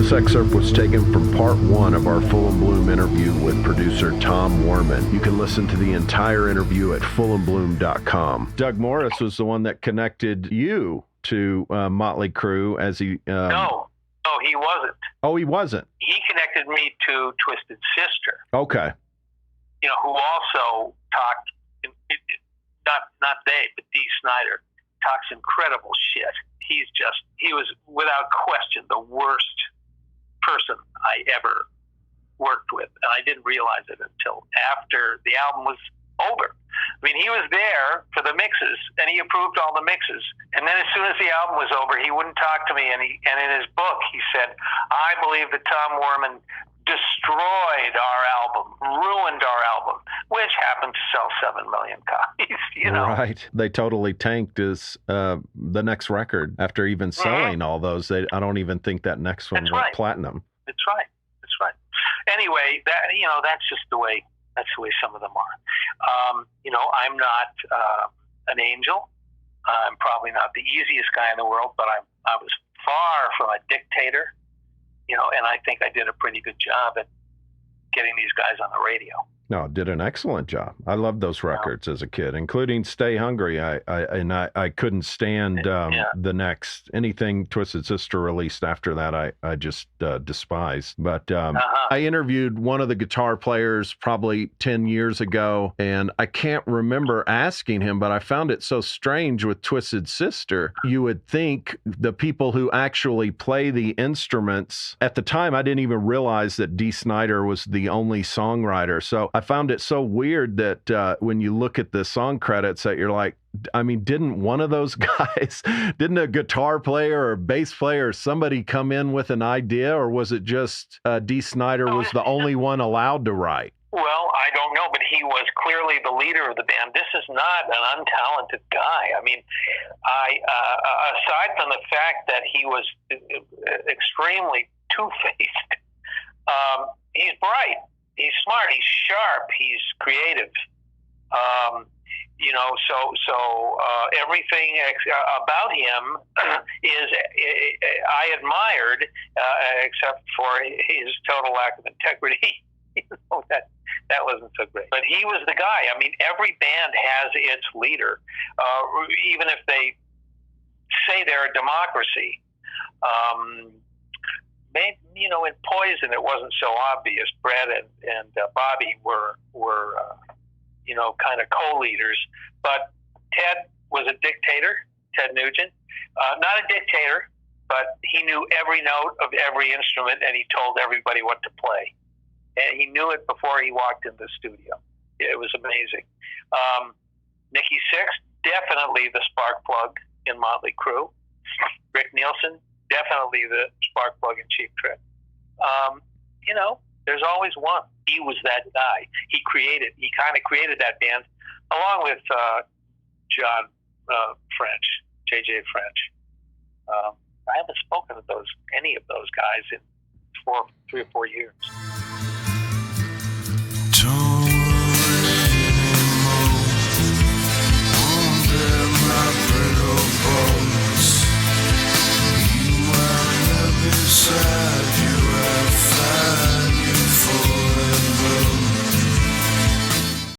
This excerpt was taken from part 1 of our Full and Bloom interview with producer Tom Werman. You can listen to the entire interview at fullandbloom.com. Doug Morris was the one that connected you to Mötley Crüe as he... No, he wasn't. Oh, he wasn't? He connected me to Twisted Sister. Okay. You know, who also talked, not they, but Dee Snider, talks incredible shit. He was without question the worst person I ever worked with. And I didn't realize it until after the album was over. I mean, he was there for the mixes, and he approved all the mixes. And then as soon as the album was over, he wouldn't talk to me. And in his book, he said, I believe that Tom Werman destroyed our album, ruined our album, which happened to sell 7 million copies, you know. Right. They totally tanked the next record after even selling all those. I don't even think that next one went platinum. That's right. That's right. Anyway, that's just the way some of them are. I'm not an angel. I'm probably not the easiest guy in the world, but I was far from a dictator. And I think I did a pretty good job at getting these guys on the radio. No, did an excellent job. I loved those records as a kid, including "Stay Hungry." I couldn't stand the next anything Twisted Sister released after that. I just despised. But I interviewed one of the guitar players probably 10 years ago, and I can't remember asking him, but I found it so strange with Twisted Sister. You would think the people who actually play the instruments at the time, I didn't even realize that Dee Snider was the only songwriter. So I found it so weird that when you look at the song credits that you're like, I mean, didn't one of those guys, didn't a guitar player or bass player or somebody come in with an idea, or was it just Dee Snider was the only one allowed to write? Well, I don't know, but he was clearly the leader of the band. This is not an untalented guy. I mean, aside from the fact that he was extremely two-faced, he's bright. He's smart. He's sharp. He's creative. So everything about him is I admired, except for his total lack of integrity. That wasn't so great. But he was the guy. I mean, every band has its leader, even if they say they're a democracy. Maybe, in Poison, it wasn't so obvious. Brett and Bobby were kind of co-leaders. But Ted was a dictator, Ted Nugent. Not a dictator, but he knew every note of every instrument, and he told everybody what to play. And he knew it before he walked in the studio. It was amazing. Nikki Sixx, definitely the spark plug in Mötley Crüe. Rick Nielsen, definitely the spark plug in Cheap Trick. There's always one. He was that guy. He kind of created that band along with John French, J.J. French. I haven't spoken to any of those guys in 3 or 4 years.